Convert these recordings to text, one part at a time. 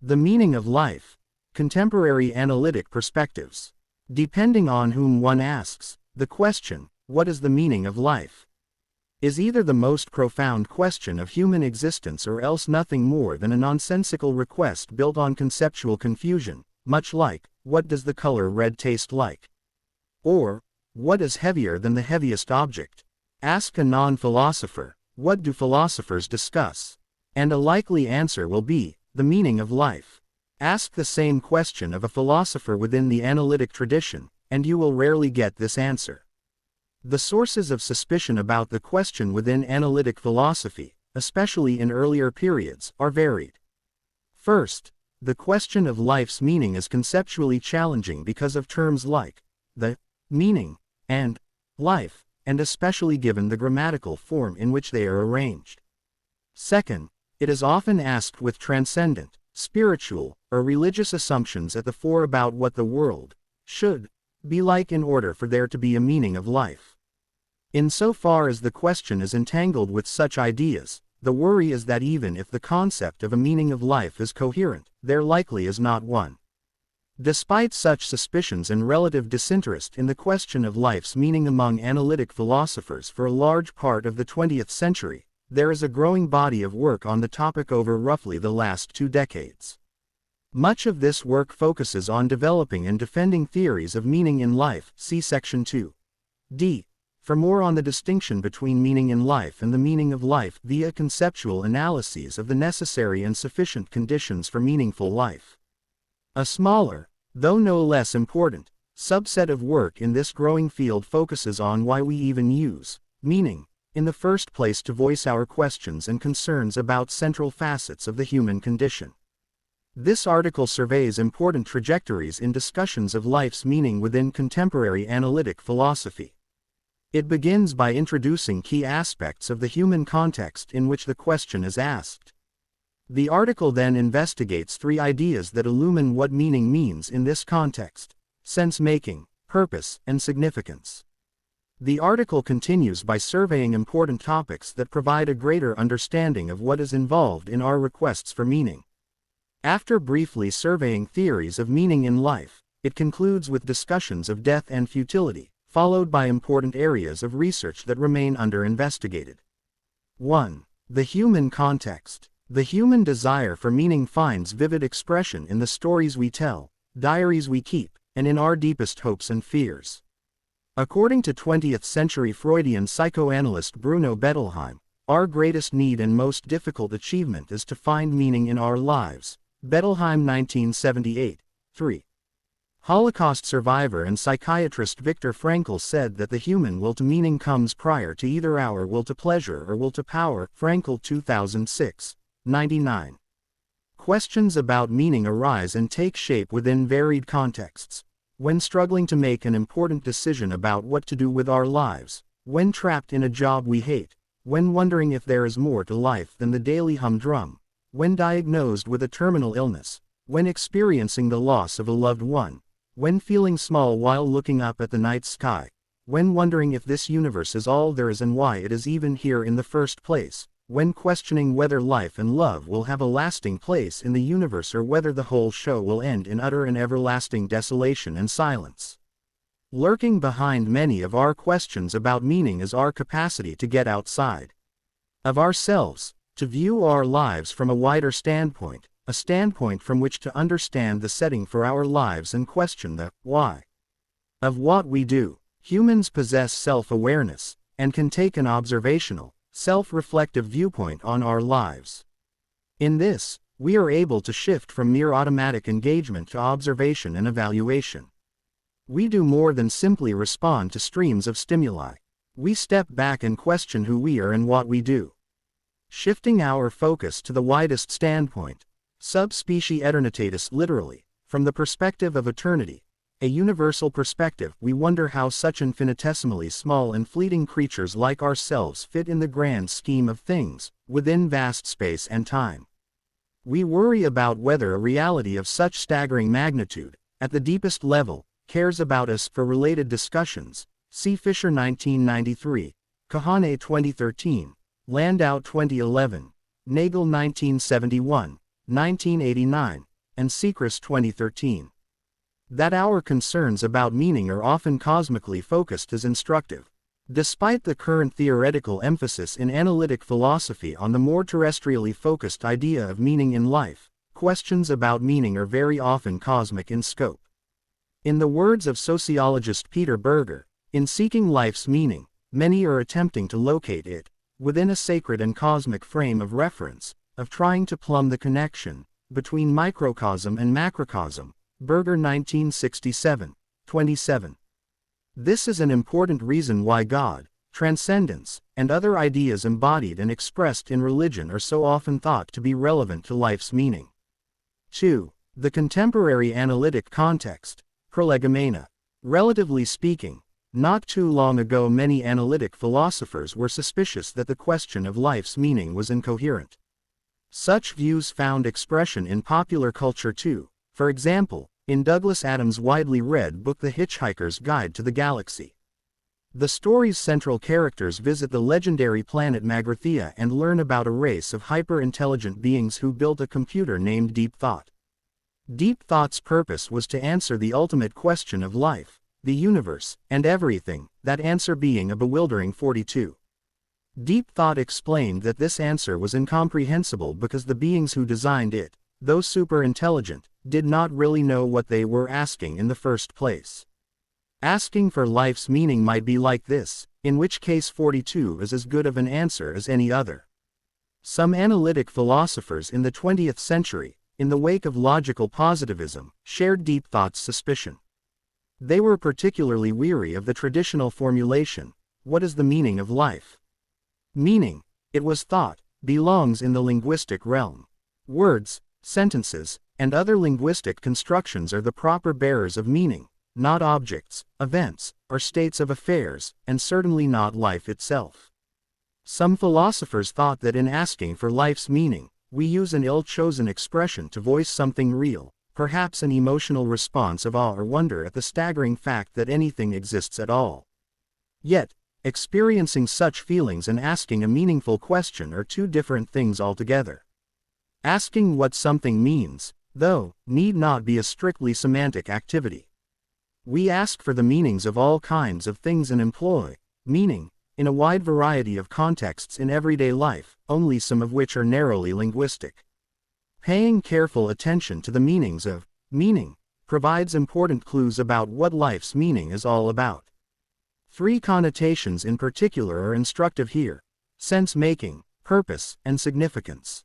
The meaning of life. Contemporary analytic perspectives. Depending on whom one asks, the question, what is the meaning of life, is either the most profound question of human existence or else nothing more than a nonsensical request built on conceptual confusion, much like, what does the color red taste like? Or, what is heavier than the heaviest object? Ask a non-philosopher, what do philosophers discuss? And a likely answer will be, the meaning of life. Ask the same question of a philosopher within the analytic tradition, and you will rarely get this answer. The sources of suspicion about the question within analytic philosophy, especially in earlier periods, are varied. First, the question of life's meaning is conceptually challenging because of terms like the, meaning, and life, and especially given the grammatical form in which they are arranged. Second, it is often asked with transcendent, spiritual, or religious assumptions at the fore about what the world should be like in order for there to be a meaning of life. Insofar as the question is entangled with such ideas, the worry is that even if the concept of a meaning of life is coherent, there likely is not one. Despite such suspicions and relative disinterest in the question of life's meaning among analytic philosophers for a large part of the 20th century, there is a growing body of work on the topic over roughly the last 2 decades. Much of this work focuses on developing and defending theories of meaning in life, see section 2d. For more on the distinction between meaning in life and the meaning of life via conceptual analyses of the necessary and sufficient conditions for meaningful life. A smaller, though no less important, subset of work in this growing field focuses on why we even use meaning in the first place to voice our questions and concerns about central facets of the human condition. This article surveys important trajectories in discussions of life's meaning within contemporary analytic philosophy. It begins by introducing key aspects of the human context in which the question is asked. The article then investigates 3 ideas that illumine what meaning means in this context: sense-making, purpose, and significance. The article continues by surveying important topics that provide a greater understanding of what is involved in our requests for meaning. After briefly surveying theories of meaning in life, it concludes with discussions of death and futility, followed by important areas of research that remain under-investigated. 1. The human context. The human desire for meaning finds vivid expression in the stories we tell, diaries we keep, and in our deepest hopes and fears. According to 20th-century Freudian psychoanalyst Bruno Bettelheim, our greatest need and most difficult achievement is to find meaning in our lives. Bettelheim 1978, 3. Holocaust survivor and psychiatrist Viktor Frankl said that the human will to meaning comes prior to either our will to pleasure or will to power. Frankl 2006, 99. Questions about meaning arise and take shape within varied contexts. When struggling to make an important decision about what to do with our lives, when trapped in a job we hate, when wondering if there is more to life than the daily humdrum, when diagnosed with a terminal illness, when experiencing the loss of a loved one, when feeling small while looking up at the night sky, when wondering if this universe is all there is and why it is even here in the first place, when questioning whether life and love will have a lasting place in the universe or whether the whole show will end in utter and everlasting desolation and silence. Lurking behind many of our questions about meaning is our capacity to get outside of ourselves, to view our lives from a wider standpoint, a standpoint from which to understand the setting for our lives and question the why of what we do. Humans possess self-awareness, and can take an observational, self-reflective viewpoint on our lives. In this, we are able to shift from mere automatic engagement to observation and evaluation. We do more than simply respond to streams of stimuli. We step back and question who we are and what we do. Shifting our focus to the widest standpoint, sub specie aeternitatis literally, from the perspective of eternity, a universal perspective, we wonder how such infinitesimally small and fleeting creatures like ourselves fit in the grand scheme of things, within vast space and time. We worry about whether a reality of such staggering magnitude, at the deepest level, cares about us. For related discussions, see Fisher 1993, Kahane 2013, Landau 2011, Nagel 1971, 1989, and Sechrist 2013. That our concerns about meaning are often cosmically focused is instructive. Despite the current theoretical emphasis in analytic philosophy on the more terrestrially focused idea of meaning in life, questions about meaning are very often cosmic in scope. In the words of sociologist Peter Berger, in seeking life's meaning, many are attempting to locate it within a sacred and cosmic frame of reference, of trying to plumb the connection between microcosm and macrocosm. Berger 1967, 27. This is an important reason why God, transcendence, and other ideas embodied and expressed in religion are so often thought to be relevant to life's meaning. 2. The contemporary analytic context, prolegomena. Relatively speaking, not too long ago many analytic philosophers were suspicious that the question of life's meaning was incoherent. Such views found expression in popular culture too, for example, in Douglas Adams' widely read book The Hitchhiker's Guide to the Galaxy. The story's central characters visit the legendary planet Magrathea and learn about a race of hyper-intelligent beings who built a computer named Deep Thought. Deep Thought's purpose was to answer the ultimate question of life, the universe, and everything, that answer being a bewildering 42. Deep Thought explained that this answer was incomprehensible because the beings who designed it, though super-intelligent, did not really know what they were asking in the first place. Asking for life's meaning might be like this, in which case 42 is as good of an answer as any other. Some analytic philosophers in the 20th century, in the wake of logical positivism, shared Deep Thought's suspicion. They were particularly weary of the traditional formulation, "What is the meaning of life?" Meaning, it was thought, belongs in the linguistic realm. Words, sentences, and other linguistic constructions are the proper bearers of meaning, not objects, events, or states of affairs, and certainly not life itself. Some philosophers thought that in asking for life's meaning, we use an ill-chosen expression to voice something real, perhaps an emotional response of awe or wonder at the staggering fact that anything exists at all. Yet, experiencing such feelings and asking a meaningful question are two different things altogether. Asking what something means, though, need not be a strictly semantic activity. We ask for the meanings of all kinds of things and employ meaning in a wide variety of contexts in everyday life, only some of which are narrowly linguistic. Paying careful attention to the meanings of meaning provides important clues about what life's meaning is all about. Three connotations in particular are instructive here: sense-making, purpose, and significance.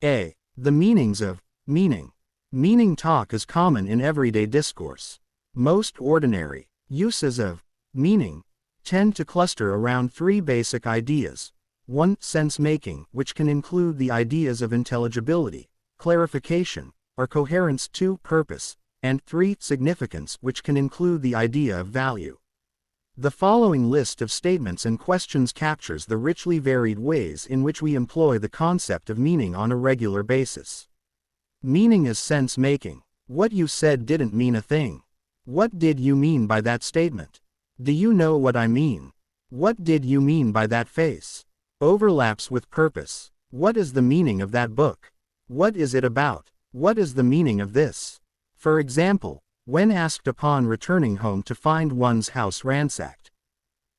A. The meanings of meaning. Meaning talk is common in everyday discourse. Most ordinary uses of meaning tend to cluster around three basic ideas. 1. Sense-making, which can include the ideas of intelligibility, clarification, or coherence. 2. Purpose, and 3. Significance, which can include the idea of value. The following list of statements and questions captures the richly varied ways in which we employ the concept of meaning on a regular basis. Meaning is sense-making. What you said didn't mean a thing. What did you mean by that statement? Do you know what I mean? What did you mean by that face? Overlaps with purpose. What is the meaning of that book? What is it about? What is the meaning of this? For example, when asked upon returning home to find one's house ransacked.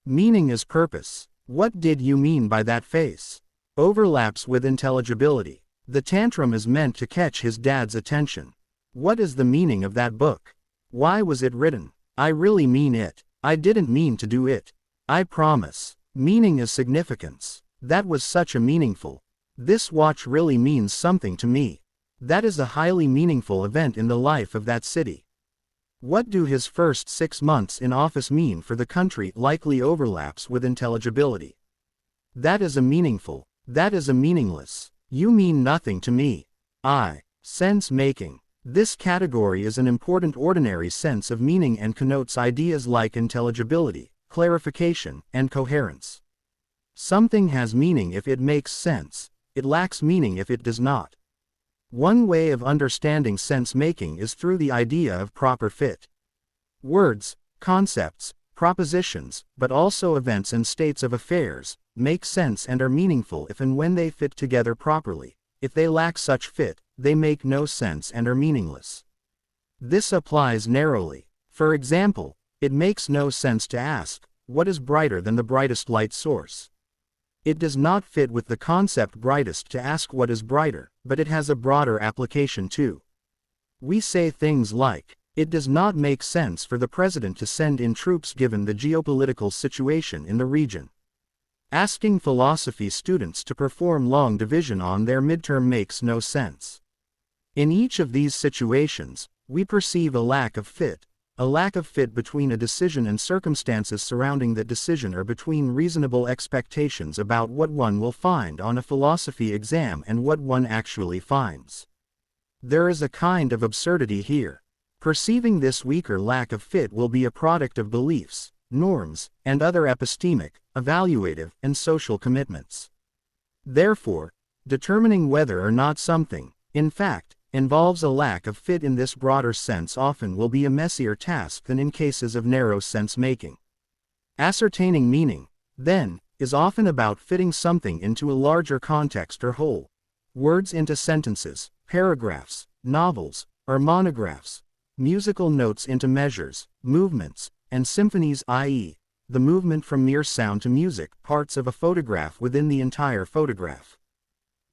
Meaning is purpose. What did you mean by that face? Overlaps with intelligibility. The tantrum is meant to catch his dad's attention. What is the meaning of that book? Why was it written? I really mean it. I didn't mean to do it. I promise. Meaning is significance. That was such a meaningful. This watch really means something to me. That is a highly meaningful event in the life of that city. What do his first 6 months in office mean for the country? Likely overlaps with intelligibility. That is a meaningful. That is a meaningless. You mean nothing to me. Sense-making. This category is an important ordinary sense of meaning and connotes ideas like intelligibility, clarification, and coherence. Something has meaning if it makes sense. It lacks meaning if it does not. One way of understanding sense-making is through the idea of proper fit. Words, concepts, propositions, but also events and states of affairs, make sense and are meaningful if and when they fit together properly. If they lack such fit, they make no sense and are meaningless. This applies narrowly. For example, it makes no sense to ask, what is brighter than the brightest light source? It does not fit with the concept brightest to ask what is brighter, but it has a broader application too. We say things like, it does not make sense for the president to send in troops given the geopolitical situation in the region. Asking philosophy students to perform long division on their midterm makes no sense. In each of these situations, we perceive a lack of fit between a decision and circumstances surrounding that decision or between reasonable expectations about what one will find on a philosophy exam and what one actually finds. There is a kind of absurdity here. Perceiving this weaker lack of fit will be a product of beliefs, norms, and other epistemic, evaluative, and social commitments. Therefore, determining whether or not something, in fact, involves a lack of fit in this broader sense often will be a messier task than in cases of narrow sense-making. Ascertaining meaning, then, is often about fitting something into a larger context or whole. Words into sentences, paragraphs, novels, or monographs. Musical notes into measures, movements, and symphonies, i.e., the movement from mere sound to music, parts of a photograph within the entire photograph.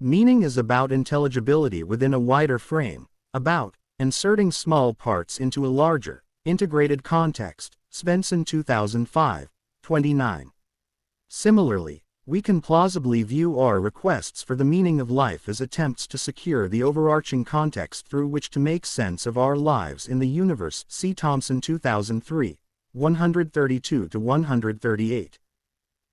Meaning is about intelligibility within a wider frame, about inserting small parts into a larger, integrated context. Svensson 2005, 29. Similarly, we can plausibly view our requests for the meaning of life as attempts to secure the overarching context through which to make sense of our lives in the universe. See Thompson 2003, 132-138.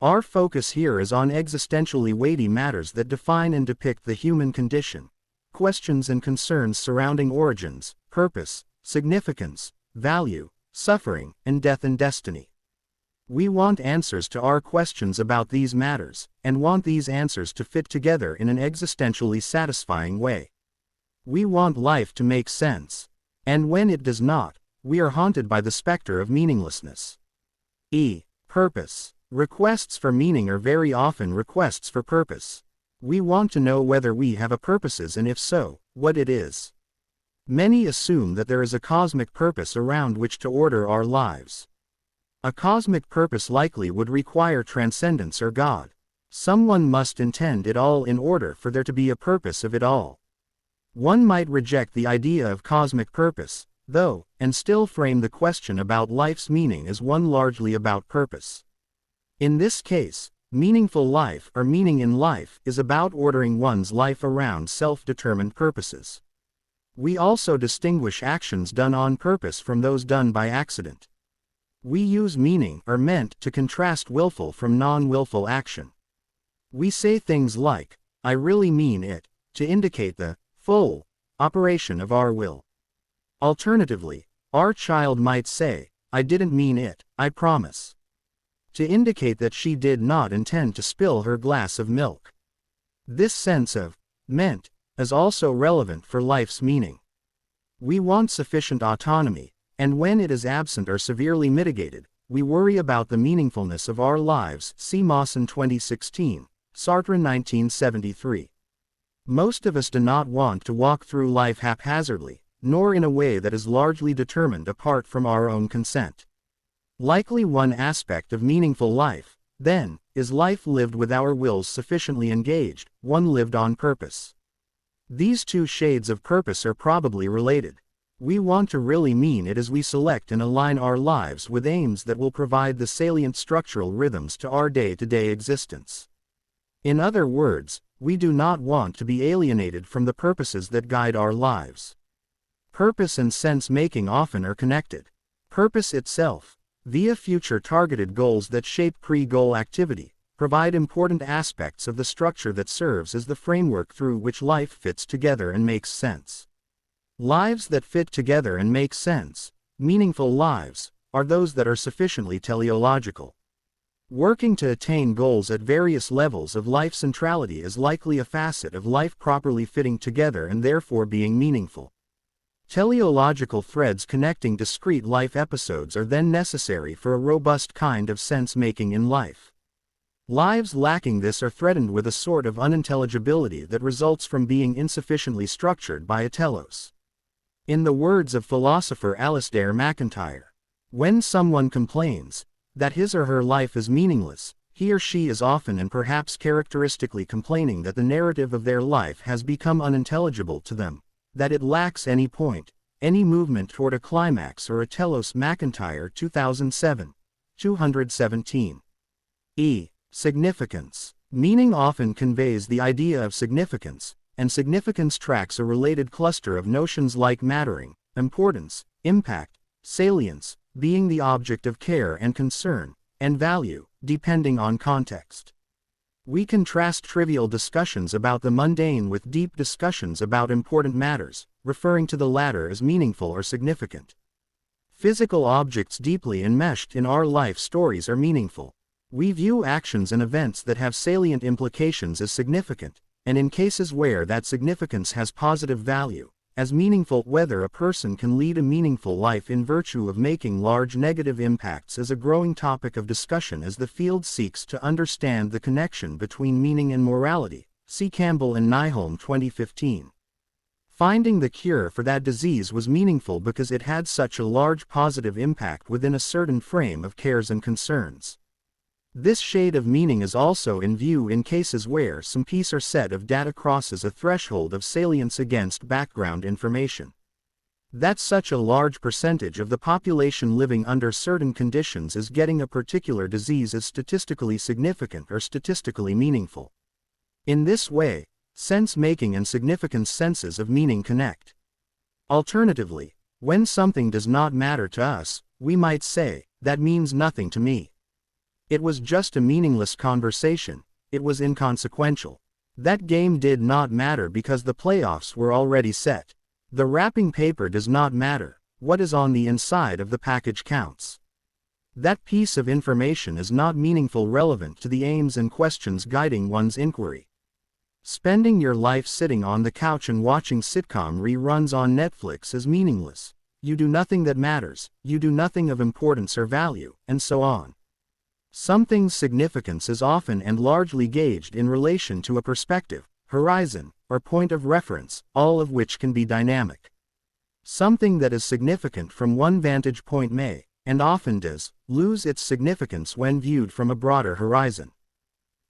Our focus here is on existentially weighty matters that define and depict the human condition, questions and concerns surrounding origins, purpose, significance, value, suffering, and death and destiny. We want answers to our questions about these matters, and want these answers to fit together in an existentially satisfying way. We want life to make sense, and when it does not, we are haunted by the specter of meaninglessness. Purpose. Requests for meaning are very often requests for purpose. We want to know whether we have a purpose and if so, what it is. Many assume that there is a cosmic purpose around which to order our lives. A cosmic purpose likely would require transcendence or God. Someone must intend it all in order for there to be a purpose of it all. One might reject the idea of cosmic purpose, though, and still frame the question about life's meaning as one largely about purpose. In this case, meaningful life or meaning in life is about ordering one's life around self-determined purposes. We also distinguish actions done on purpose from those done by accident. We use meaning or meant to contrast willful from non-willful action. We say things like, I really mean it, to indicate the full operation of our will. Alternatively, our child might say, I didn't mean it, I promise, to indicate that she did not intend to spill her glass of milk. This sense of meant is also relevant for life's meaning. We want sufficient autonomy, and when it is absent or severely mitigated, we worry about the meaningfulness of our lives. See Mawson 2016, Sartre 1973. Most of us do not want to walk through life haphazardly, nor in a way that is largely determined apart from our own consent. Likely one aspect of meaningful life, then, is life lived with our wills sufficiently engaged, one lived on purpose. These two shades of purpose are probably related. We want to really mean it as we select and align our lives with aims that will provide the salient structural rhythms to our day-to-day existence. In other words, we do not want to be alienated from the purposes that guide our lives. Purpose and sense-making often are connected. Purpose itself, via future-targeted goals that shape pre-goal activity, provide important aspects of the structure that serves as the framework through which life fits together and makes sense. Lives that fit together and make sense, meaningful lives, are those that are sufficiently teleological. Working to attain goals at various levels of life centrality is likely a facet of life properly fitting together and therefore being meaningful. Teleological threads connecting discrete life episodes are then necessary for a robust kind of sense-making in life. Lives lacking this are threatened with a sort of unintelligibility that results from being insufficiently structured by a telos. In the words of philosopher Alasdair MacIntyre, when someone complains that his or her life is meaningless, he or she is often and perhaps characteristically complaining that the narrative of their life has become unintelligible to them, that it lacks any point, any movement toward a climax or a telos. MacIntyre 2007. 217. Significance. Meaning often conveys the idea of significance, and significance tracks a related cluster of notions like mattering, importance, impact, salience, being the object of care and concern, and value, depending on context. We contrast trivial discussions about the mundane with deep discussions about important matters, referring to the latter as meaningful or significant. Physical objects deeply enmeshed in our life stories are meaningful. We view actions and events that have salient implications as significant, and in cases where that significance has positive value, as meaningful. Whether a person can lead a meaningful life in virtue of making large negative impacts is a growing topic of discussion as the field seeks to understand the connection between meaning and morality. See Campbell and Nyholm 2015. Finding the cure for that disease was meaningful because it had such a large positive impact within a certain frame of cares and concerns. This shade of meaning is also in view in cases where some piece or set of data crosses a threshold of salience against background information. That such a large percentage of the population living under certain conditions is getting a particular disease is statistically significant or statistically meaningful. In this way, sense-making and significance senses of meaning connect. Alternatively, when something does not matter to us, we might say, that means nothing to me. It was just a meaningless conversation, it was inconsequential. That game did not matter because the playoffs were already set. The wrapping paper does not matter, what is on the inside of the package counts. That piece of information is not meaningful relevant to the aims and questions guiding one's inquiry. Spending your life sitting on the couch and watching sitcom reruns on Netflix is meaningless. You do nothing that matters, you do nothing of importance or value, and so on. Something's significance is often and largely gauged in relation to a perspective, horizon, or point of reference, all of which can be dynamic. Something that is significant from one vantage point may, and often does, lose its significance when viewed from a broader horizon.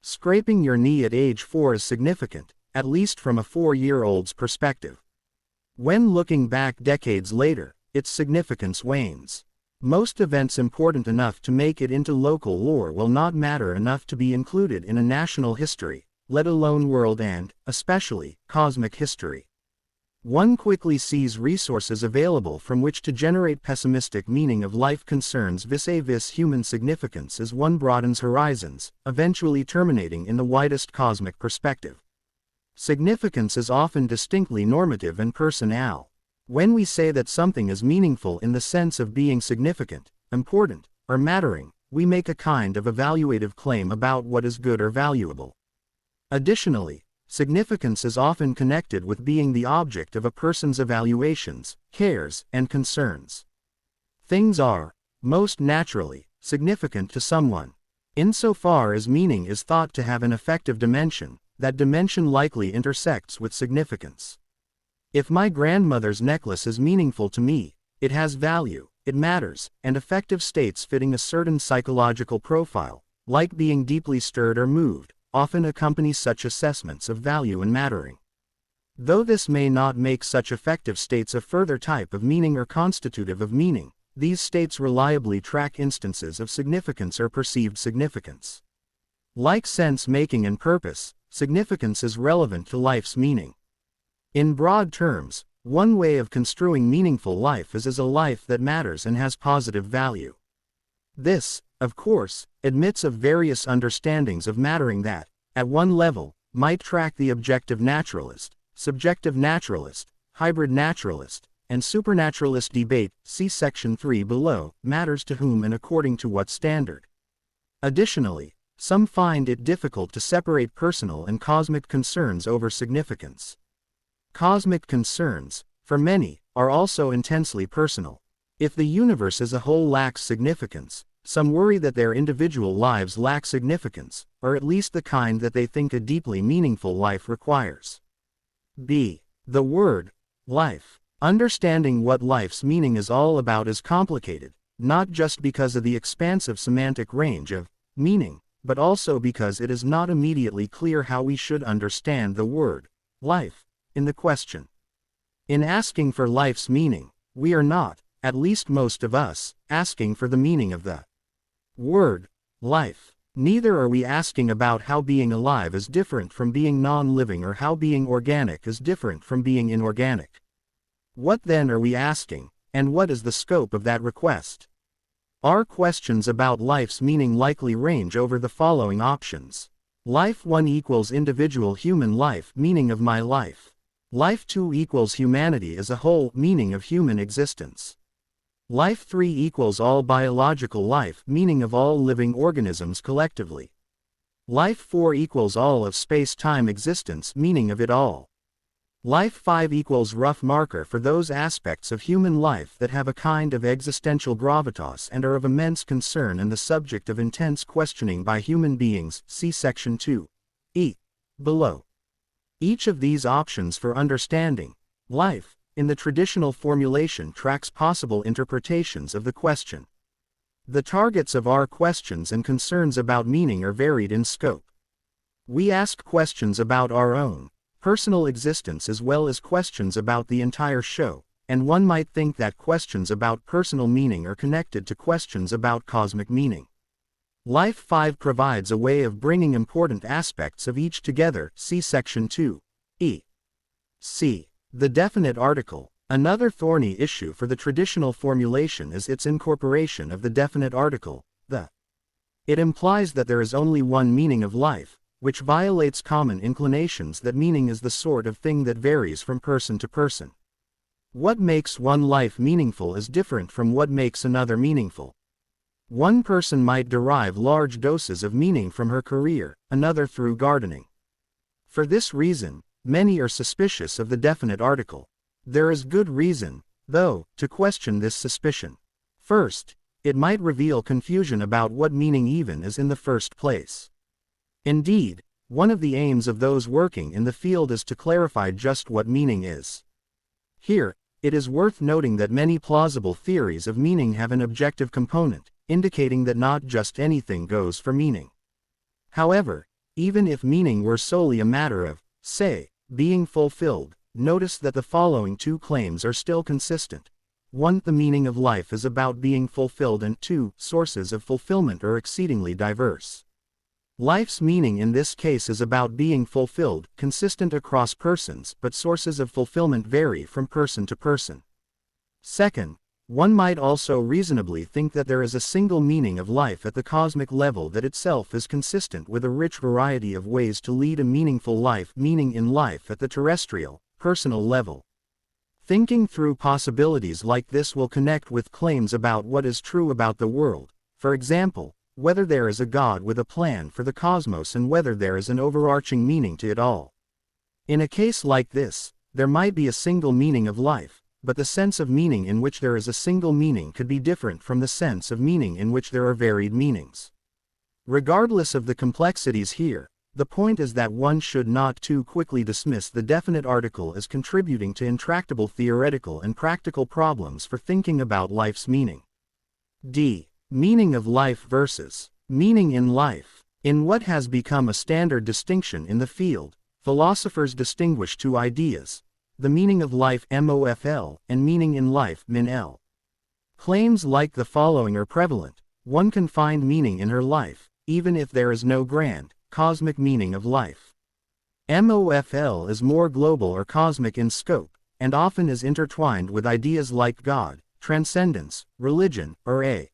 Scraping your knee at age 4 is significant, at least from a 4-year-old's perspective. When looking back decades later, its significance wanes. Most events important enough to make it into local lore will not matter enough to be included in a national history, let alone world and, especially, cosmic history. One quickly sees resources available from which to generate pessimistic meaning of life concerns vis-a-vis human significance as one broadens horizons, eventually terminating in the widest cosmic perspective. Significance is often distinctly normative and personal. When we say that something is meaningful in the sense of being significant, important, or mattering, we make a kind of evaluative claim about what is good or valuable. Additionally, significance is often connected with being the object of a person's evaluations, cares, and concerns. Things are, most naturally, significant to someone. Insofar as meaning is thought to have an affective dimension, that dimension likely intersects with significance. If my grandmother's necklace is meaningful to me, it has value, it matters, and affective states fitting a certain psychological profile, like being deeply stirred or moved, often accompany such assessments of value and mattering. Though this may not make such affective states a further type of meaning or constitutive of meaning, these states reliably track instances of significance or perceived significance. Like sense-making and purpose, significance is relevant to life's meaning. In broad terms, one way of construing meaningful life is as a life that matters and has positive value. This, of course, admits of various understandings of mattering that, at one level, might track the objective naturalist, subjective naturalist, hybrid naturalist, and supernaturalist debate, see section 3 below, matters to whom and according to what standard. Additionally, some find it difficult to separate personal and cosmic concerns over significance. Cosmic concerns, for many, are also intensely personal. If the universe as a whole lacks significance, Some worry that their individual lives lack significance, or at least the kind that they think a deeply meaningful life requires. B. The word, life. Understanding what life's meaning is all about is complicated, not just because of the expansive semantic range of meaning, but also because it is not immediately clear how we should understand the word, life, in the question. In asking for life's meaning, we are not, at least most of us, asking for the meaning of the word, life. Neither are we asking about how being alive is different from being non-living or how being organic is different from being inorganic. What then are we asking, and what is the scope of that request? Our questions about life's meaning likely range over the following options. Life 1 equals individual human life, meaning of my life. Life 2 equals humanity as a whole, meaning of human existence. Life 3 equals all biological life, meaning of all living organisms collectively. Life 4 equals all of space-time existence, meaning of it all. Life 5 equals rough marker for those aspects of human life that have a kind of existential gravitas and are of immense concern and the subject of intense questioning by human beings, see section 2. E. below. Each of these options for understanding life, in the traditional formulation, tracks possible interpretations of the question. The targets of our questions and concerns about meaning are varied in scope. We ask questions about our own personal existence as well as questions about the entire show, and one might think that questions about personal meaning are connected to questions about cosmic meaning. Life 5 provides a way of bringing important aspects of each together, see section 2. E. C. The definite article. Another thorny issue for the traditional formulation is its incorporation of the definite article, the. It implies that there is only one meaning of life, which violates common inclinations that meaning is the sort of thing that varies from person to person. What makes one life meaningful is different from what makes another meaningful. One person might derive large doses of meaning from her career, another through gardening. For this reason, many are suspicious of the definite article. There is good reason, though, to question this suspicion. First, it might reveal confusion about what meaning even is in the first place. Indeed, one of the aims of those working in the field is to clarify just what meaning is. Here, it is worth noting that many plausible theories of meaning have an objective component, indicating that not just anything goes for meaning. However, even if meaning were solely a matter of, say, being fulfilled, notice that the following two claims are still consistent. 1. The meaning of life is about being fulfilled, and 2. Sources of fulfillment are exceedingly diverse. Life's meaning in this case is about being fulfilled, consistent across persons, but sources of fulfillment vary from person to person. Second, one might also reasonably think that there is a single meaning of life at the cosmic level that itself is consistent with a rich variety of ways to lead a meaningful life, meaning in life at the terrestrial, personal level. Thinking through possibilities like this will connect with claims about what is true about the world, for example, whether there is a God with a plan for the cosmos and whether there is an overarching meaning to it all. In a case like this, there might be a single meaning of life, but the sense of meaning in which there is a single meaning could be different from the sense of meaning in which there are varied meanings. Regardless of the complexities here, the point is that one should not too quickly dismiss the definite article as contributing to intractable theoretical and practical problems for thinking about life's meaning. D. Meaning of life versus meaning in life. In what has become a standard distinction in the field, philosophers distinguish two ideas: the meaning of life MOFL and meaning in life MIN-L. Claims like the following are prevalent: one can find meaning in her life, even if there is no grand, cosmic meaning of life. MOFL is more global or cosmic in scope, and often is intertwined with ideas like God, transcendence, religion, or a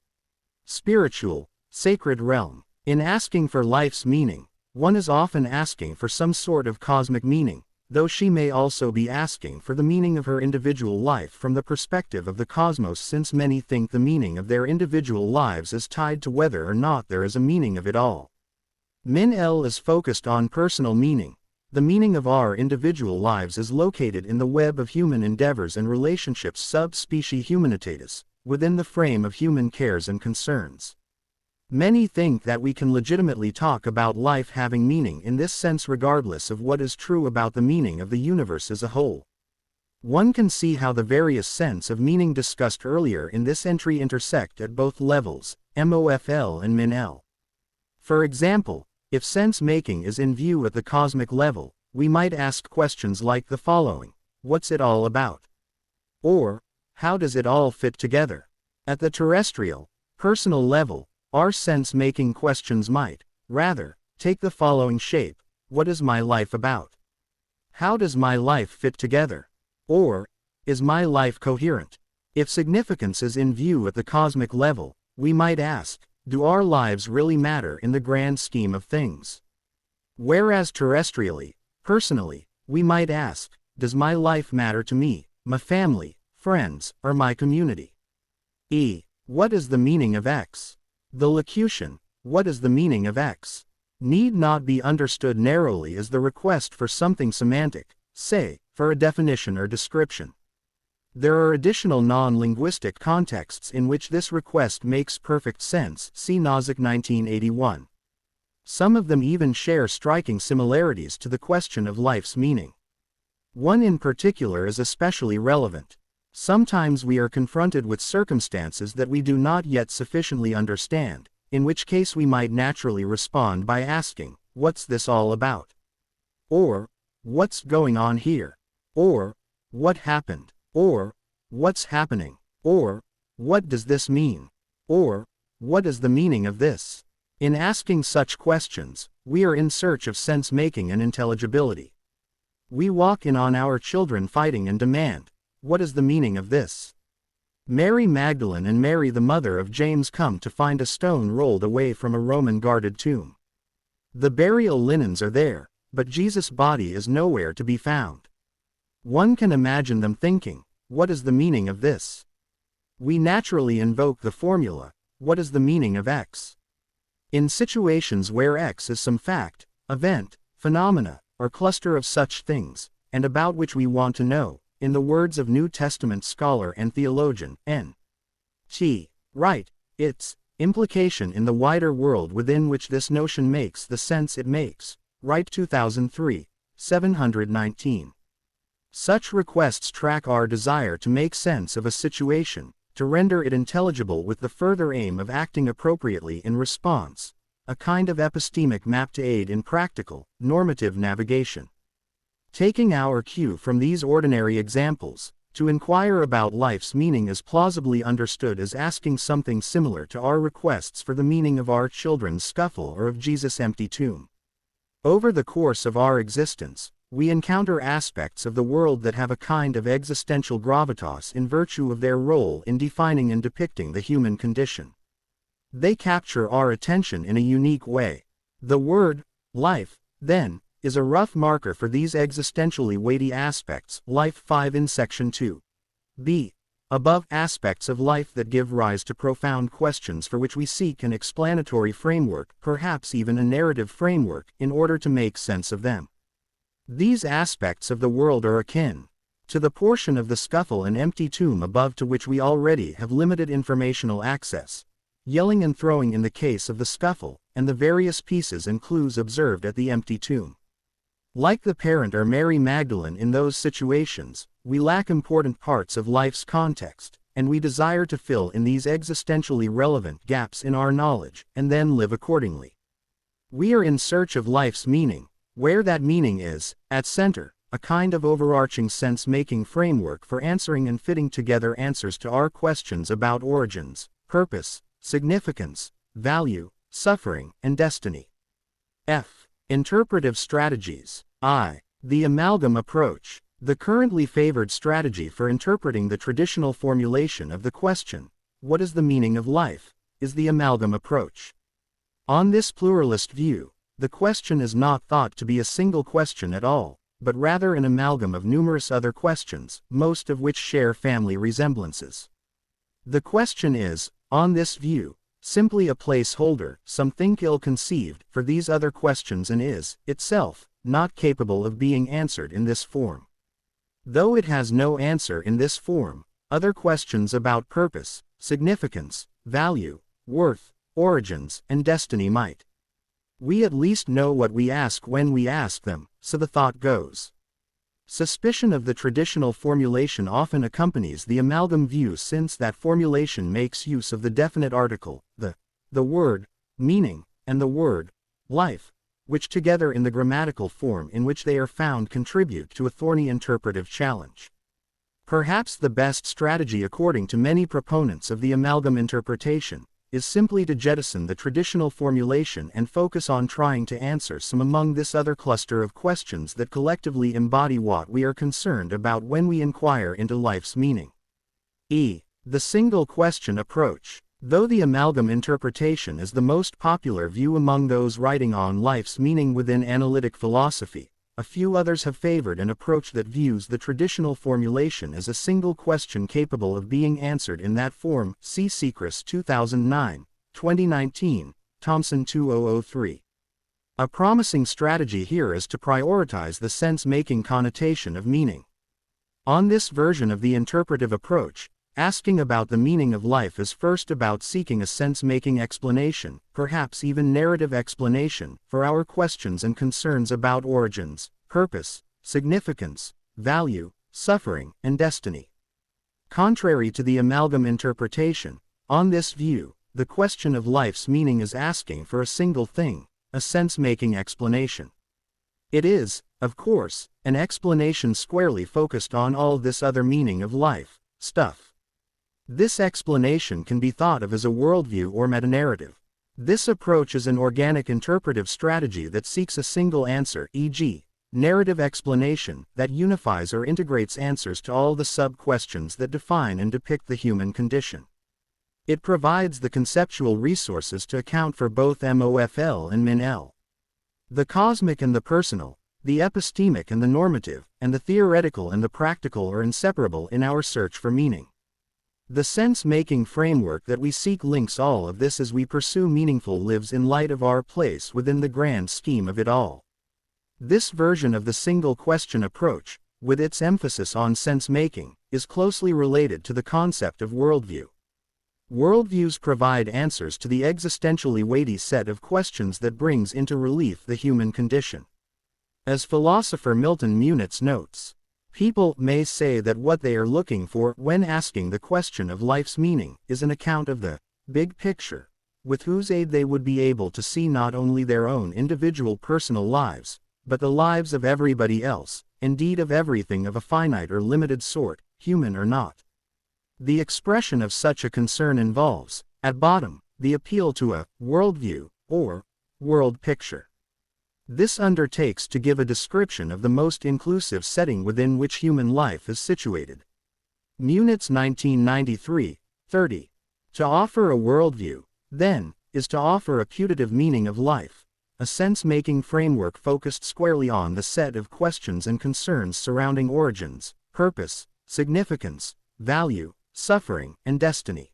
spiritual, sacred realm. In asking for life's meaning, one is often asking for some sort of cosmic meaning, though she may also be asking for the meaning of her individual life from the perspective of the cosmos, since many think the meaning of their individual lives is tied to whether or not there is a meaning of it all. Min-L is focused on personal meaning. The meaning of our individual lives is located in the web of human endeavors and relationships sub specie humanitatis, within the frame of human cares and concerns. Many think that we can legitimately talk about life having meaning in this sense regardless of what is true about the meaning of the universe as a whole. One can see how the various sense of meaning discussed earlier in this entry intersect at both levels, MOFL and MIN-L. For example, if sense-making is in view at the cosmic level, we might ask questions like the following: what's it all about? Or, how does it all fit together? At the terrestrial, personal level, our sense-making questions might, rather, take the following shape: what is my life about? How does my life fit together? Or, is my life coherent? If significance is in view at the cosmic level, we might ask, do our lives really matter in the grand scheme of things? Whereas terrestrially, personally, we might ask, does my life matter to me, my family, friends, or my community? What is the meaning of X? The locution, what is the meaning of X, need not be understood narrowly as the request for something semantic, say, for a definition or description. There are additional non-linguistic contexts in which this request makes perfect sense, see Nozick 1981. Some of them even share striking similarities to the question of life's meaning. One in particular is especially relevant. Sometimes we are confronted with circumstances that we do not yet sufficiently understand, in which case we might naturally respond by asking, what's this all about? Or, what's going on here? Or, what happened? Or, what's happening? Or, what does this mean? Or, what is the meaning of this? In asking such questions, we are in search of sense-making and intelligibility. We walk in on our children fighting and demand, what is the meaning of this? Mary Magdalene and Mary the mother of James come to find a stone rolled away from a Roman-guarded tomb. The burial linens are there, but Jesus' body is nowhere to be found. One can imagine them thinking, what is the meaning of this? We naturally invoke the formula, what is the meaning of X? In situations where X is some fact, event, phenomena, or cluster of such things, and about which we want to know, in the words of New Testament scholar and theologian, N.T. Wright, its implication in the wider world within which this notion makes the sense it makes. Wright 2003, 719. Such requests track our desire to make sense of a situation, to render it intelligible with the further aim of acting appropriately in response, a kind of epistemic map to aid in practical, normative navigation. Taking our cue from these ordinary examples, to inquire about life's meaning is plausibly understood as asking something similar to our requests for the meaning of our children's scuffle or of Jesus' empty tomb. Over the course of our existence, we encounter aspects of the world that have a kind of existential gravitas in virtue of their role in defining and depicting the human condition. They capture our attention in a unique way. The word, life, then, is a rough marker for these existentially weighty aspects, Life 5 in Section 2. B. Above, aspects of life that give rise to profound questions for which we seek an explanatory framework, perhaps even a narrative framework, in order to make sense of them. These aspects of the world are akin to the portion of the scuffle and empty tomb above to which we already have limited informational access, yelling and throwing in the case of the scuffle, and the various pieces and clues observed at the empty tomb. Like the parent or Mary Magdalene in those situations, we lack important parts of life's context, and we desire to fill in these existentially relevant gaps in our knowledge, and then live accordingly. We are in search of life's meaning, where that meaning is, at center, a kind of overarching sense-making framework for answering and fitting together answers to our questions about origins, purpose, significance, value, suffering, and destiny. F. Interpretive strategies. I. The amalgam approach. The currently favored strategy for interpreting the traditional formulation of the question, what is the meaning of life, is the amalgam approach. On this pluralist view, the question is not thought to be a single question at all, but rather an amalgam of numerous other questions, most of which share family resemblances. The question is, on this view, simply a placeholder, some think ill-conceived, for these other questions and is, itself, not capable of being answered in this form. Though it has no answer in this form, other questions about purpose, significance, value, worth, origins, and destiny might. We at least know what we ask when we ask them, so the thought goes. Suspicion of the traditional formulation often accompanies the amalgam view, since that formulation makes use of the definite article, the word, meaning, and the word, life, which together in the grammatical form in which they are found contribute to a thorny interpretive challenge. Perhaps the best strategy, according to many proponents of the amalgam interpretation, is simply to jettison the traditional formulation and focus on trying to answer some among this other cluster of questions that collectively embody what we are concerned about when we inquire into life's meaning. The single question approach. Though the amalgam interpretation is the most popular view among those writing on life's meaning within analytic philosophy, a few others have favored an approach that views the traditional formulation as a single question capable of being answered in that form. See Sechrist 2009, 2019, Thomson 2003. A promising strategy here is to prioritize the sense-making connotation of meaning. On this version of the interpretive approach, asking about the meaning of life is first about seeking a sense-making explanation, perhaps even narrative explanation, for our questions and concerns about origins, purpose, significance, value, suffering, and destiny. Contrary to the amalgam interpretation, on this view, the question of life's meaning is asking for a single thing, a sense-making explanation. It is, of course, an explanation squarely focused on all this other meaning of life, stuff. This explanation can be thought of as a worldview or metanarrative. This approach is an organic interpretive strategy that seeks a single answer, e.g., narrative explanation, that unifies or integrates answers to all the sub-questions that define and depict the human condition. It provides the conceptual resources to account for both MOFL and MIN-L. The cosmic and the personal, the epistemic and the normative, and the theoretical and the practical are inseparable in our search for meaning. The sense-making framework that we seek links all of this as we pursue meaningful lives in light of our place within the grand scheme of it all. This version of the single question approach, with its emphasis on sense-making, is closely related to the concept of worldview. Worldviews provide answers to the existentially weighty set of questions that brings into relief the human condition. As philosopher Milton Munitz notes, people may say that what they are looking for when asking the question of life's meaning is an account of the big picture, with whose aid they would be able to see not only their own individual personal lives, but the lives of everybody else, indeed of everything of a finite or limited sort, human or not. The expression of such a concern involves, at bottom, the appeal to a worldview, or world picture. This undertakes to give a description of the most inclusive setting within which human life is situated. Munitz 1993, 30. To offer a worldview, then, is to offer a putative meaning of life, a sense-making framework focused squarely on the set of questions and concerns surrounding origins, purpose, significance, value, suffering, and destiny.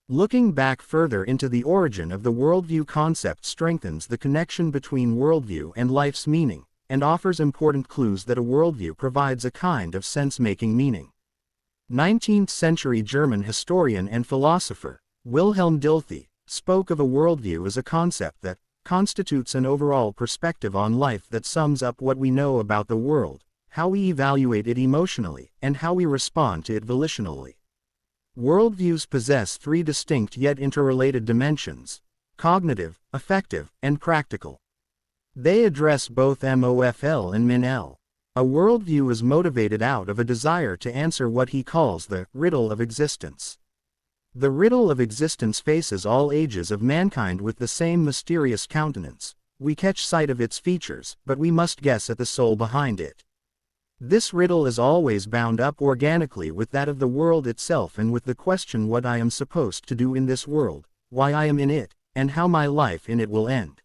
Looking back further into the origin of the worldview concept strengthens the connection between worldview and life's meaning, and offers important clues that a worldview provides a kind of sense-making meaning. 19th-century German historian and philosopher, Wilhelm Dilthey, spoke of a worldview as a concept that constitutes an overall perspective on life that sums up what we know about the world, how we evaluate it emotionally, and how we respond to it volitionally. Worldviews possess three distinct yet interrelated dimensions: cognitive, affective, and practical. They address both MOFL and MIN-L. A worldview is motivated out of a desire to answer what he calls the riddle of existence. The riddle of existence faces all ages of mankind with the same mysterious countenance. We catch sight of its features, but we must guess at the soul behind it. This riddle is always bound up organically with that of the world itself and with the question what I am supposed to do in this world, why I am in it, and how my life in it will end.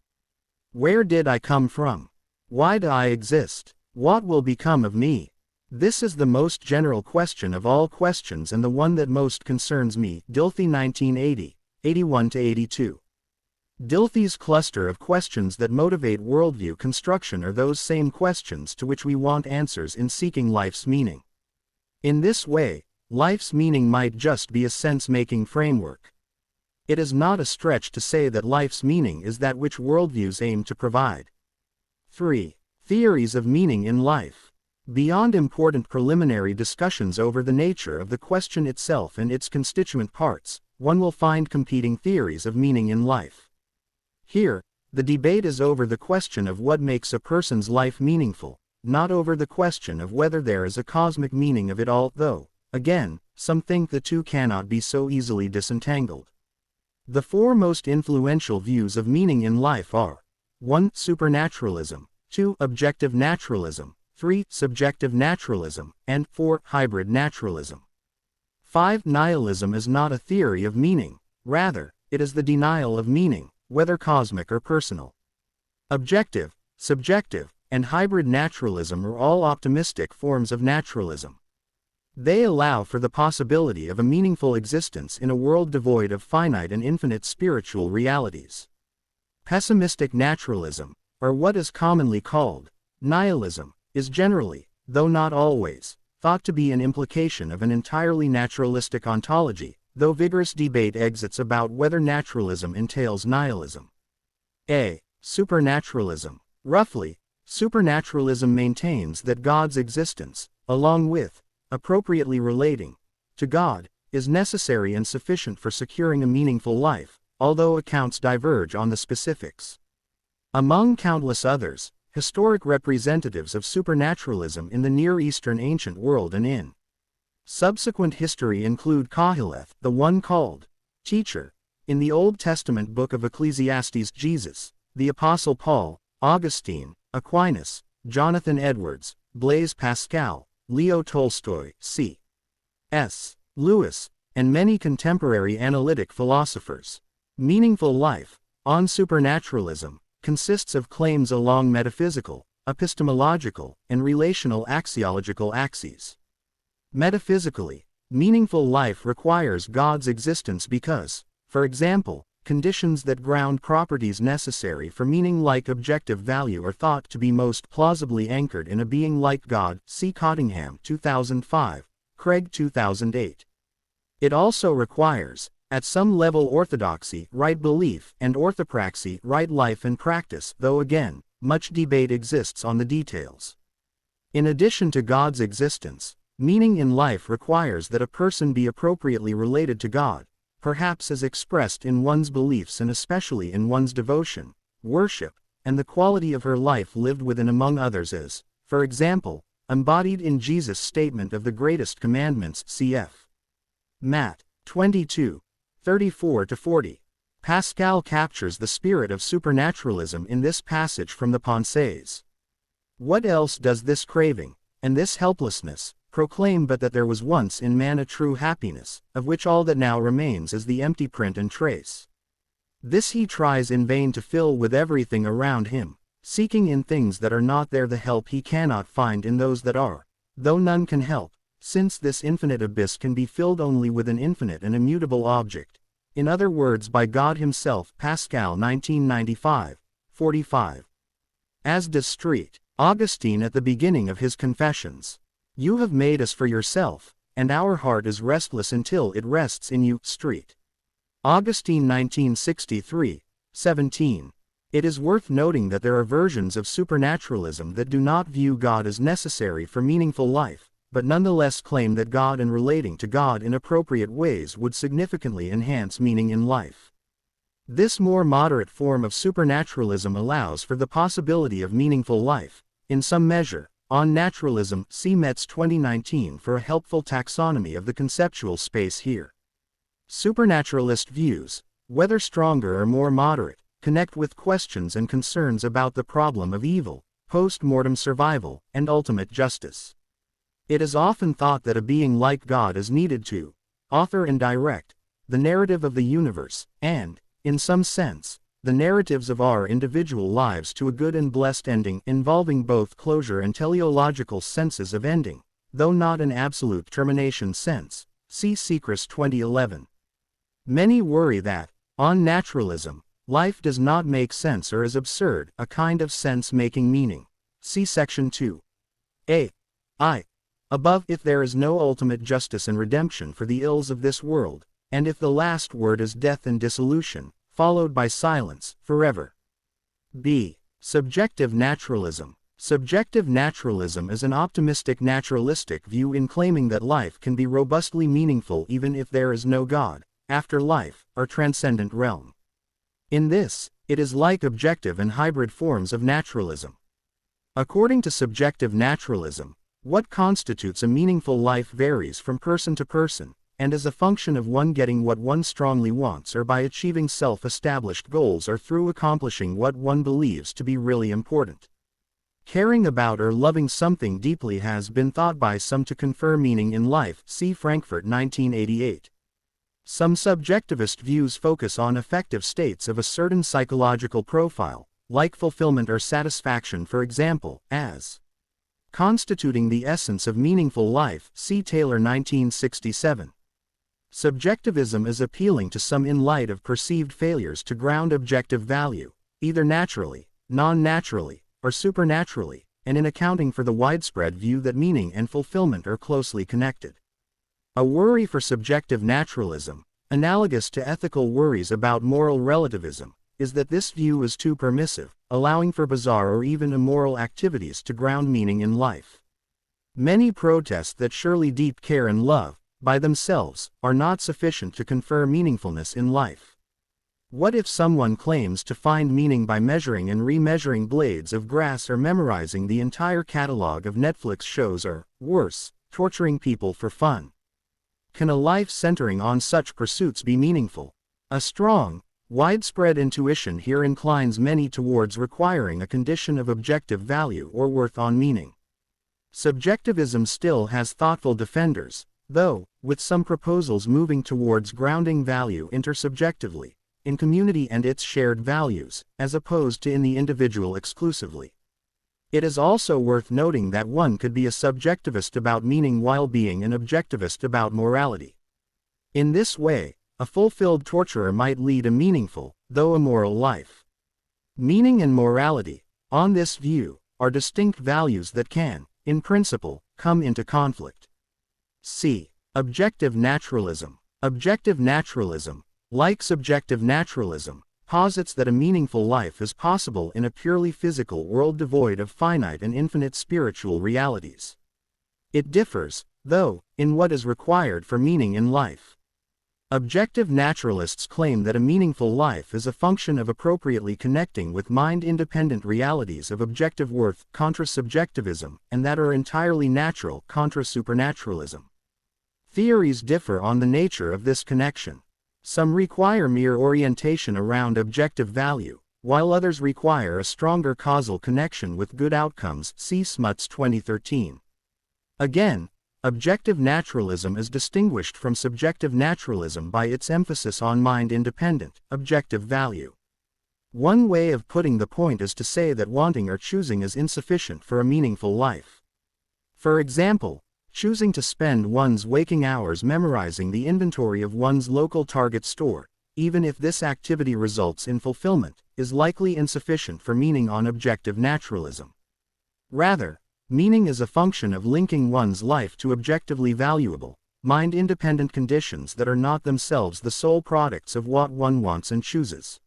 Where did I come from? Why do I exist? What will become of me? This is the most general question of all questions and the one that most concerns me. Dilthey 1980, 81-82. Dilthey's cluster of questions that motivate worldview construction are those same questions to which we want answers in seeking life's meaning. In this way, life's meaning might just be a sense-making framework. It is not a stretch to say that life's meaning is that which worldviews aim to provide. 3. Theories of meaning in life. Beyond important preliminary discussions over the nature of the question itself and its constituent parts, one will find competing theories of meaning in life. Here, the debate is over the question of what makes a person's life meaningful, not over the question of whether there is a cosmic meaning of it all, though, again, some think the two cannot be so easily disentangled. The four most influential views of meaning in life are 1. Supernaturalism, 2. Objective naturalism, 3. Subjective naturalism, and 4. Hybrid naturalism. 5. Nihilism is not a theory of meaning, rather, it is the denial of meaning, whether cosmic or personal. Objective, subjective, and hybrid naturalism are all optimistic forms of naturalism. They allow for the possibility of a meaningful existence in a world devoid of finite and infinite spiritual realities. Pessimistic naturalism, or what is commonly called nihilism, is generally, though not always, thought to be an implication of an entirely naturalistic ontology, though vigorous debate exists about whether naturalism entails nihilism. A. Supernaturalism. Roughly, supernaturalism maintains that God's existence, along with, appropriately relating, to God, is necessary and sufficient for securing a meaningful life, although accounts diverge on the specifics. Among countless others, historic representatives of supernaturalism in the Near Eastern ancient world and in subsequent history include Koheleth, the one called teacher, in the Old Testament book of Ecclesiastes, Jesus, the Apostle Paul, Augustine, Aquinas, Jonathan Edwards, Blaise Pascal, Leo Tolstoy, C.S. Lewis, and many contemporary analytic philosophers. Meaningful life, on supernaturalism, consists of claims along metaphysical, epistemological, and relational axiological axes. Metaphysically, meaningful life requires God's existence because, for example, conditions that ground properties necessary for meaning like objective value are thought to be most plausibly anchored in a being like God, see Cottingham 2005, Craig 2008. It also requires, at some level, orthodoxy, right belief, and orthopraxy, right life and practice, though again, much debate exists on the details. In addition to God's existence, meaning in life requires that a person be appropriately related to God, perhaps as expressed in one's beliefs and especially in one's devotion, worship, and the quality of her life lived within among others as, for example, embodied in Jesus' statement of the greatest commandments, cf. Matt. 22. 34-40. Pascal captures the spirit of supernaturalism in this passage from the Pensées. What else does this craving, and this helplessness, proclaim but that there was once in man a true happiness, of which all that now remains is the empty print and trace? This he tries in vain to fill with everything around him, seeking in things that are not there the help he cannot find in those that are, though none can help, since this infinite abyss can be filled only with an infinite and immutable object, in other words by God himself. Pascal 1995, 45. As does St. Augustine at the beginning of his Confessions. You have made us for yourself, and our heart is restless until it rests in you. St. Augustine 1963, 17. It is worth noting that there are versions of supernaturalism that do not view God as necessary for meaningful life, but nonetheless claim that God and relating to God in appropriate ways would significantly enhance meaning in life. This more moderate form of supernaturalism allows for the possibility of meaningful life, in some measure. On naturalism, see Metz 2019 for a helpful taxonomy of the conceptual space here. Supernaturalist views, whether stronger or more moderate, connect with questions and concerns about the problem of evil, post-mortem survival, and ultimate justice. It is often thought that a being like God is needed to author and direct the narrative of the universe, and, in some sense, the narratives of our individual lives to a good and blessed ending involving both closure and teleological senses of ending, though not an absolute termination sense, see Sechrist 2011. Many worry that, on naturalism, life does not make sense or is absurd, a kind of sense-making meaning, see section 2. I. Above, if there is no ultimate justice and redemption for the ills of this world, and if the last word is death and dissolution, followed by silence, forever. B. Subjective naturalism. Subjective naturalism is an optimistic naturalistic view in claiming that life can be robustly meaningful even if there is no God, afterlife, or transcendent realm. In this, it is like objective and hybrid forms of naturalism. According to subjective naturalism, what constitutes a meaningful life varies from person to person, and is a function of one getting what one strongly wants or by achieving self-established goals or through accomplishing what one believes to be really important. Caring about or loving something deeply has been thought by some to confer meaning in life, see Frankfurt 1988. Some subjectivist views focus on affective states of a certain psychological profile, like fulfillment or satisfaction for example, as constituting the essence of meaningful life, see Taylor 1967. Subjectivism is appealing to some in light of perceived failures to ground objective value, either naturally, non-naturally, or supernaturally, and in accounting for the widespread view that meaning and fulfillment are closely connected. A worry for subjective naturalism, analogous to ethical worries about moral relativism, is that this view is too permissive, allowing for bizarre or even immoral activities to ground meaning in life. Many protest that surely deep care and love, by themselves, are not sufficient to confer meaningfulness in life. What if someone claims to find meaning by measuring and remeasuring blades of grass or memorizing the entire catalog of Netflix shows or, worse, torturing people for fun? Can a life centering on such pursuits be meaningful? A strong, widespread intuition here inclines many towards requiring a condition of objective value or worth on meaning. Subjectivism still has thoughtful defenders, though, with some proposals moving towards grounding value intersubjectively, in community and its shared values, as opposed to in the individual exclusively. It is also worth noting that one could be a subjectivist about meaning while being an objectivist about morality. In this way, a fulfilled torturer might lead a meaningful, though immoral life. Meaning and morality, on this view, are distinct values that can, in principle, come into conflict. C. Objective naturalism. Objective naturalism, like subjective naturalism, posits that a meaningful life is possible in a purely physical world devoid of finite and infinite spiritual realities. It differs, though, in what is required for meaning in life. Objective naturalists claim that a meaningful life is a function of appropriately connecting with mind-independent realities of objective worth, contra subjectivism, and that are entirely natural, contra supernaturalism. Theories differ on the nature of this connection. Some require mere orientation around objective value, while others require a stronger causal connection with good outcomes, see Smuts 2013. Again, objective naturalism is distinguished from subjective naturalism by its emphasis on mind-independent, objective value. One way of putting the point is to say that wanting or choosing is insufficient for a meaningful life. For example, choosing to spend one's waking hours memorizing the inventory of one's local Target store, even if this activity results in fulfillment, is likely insufficient for meaning on objective naturalism. Rather, meaning is a function of linking one's life to objectively valuable, mind-independent conditions that are not themselves the sole products of what one wants and chooses.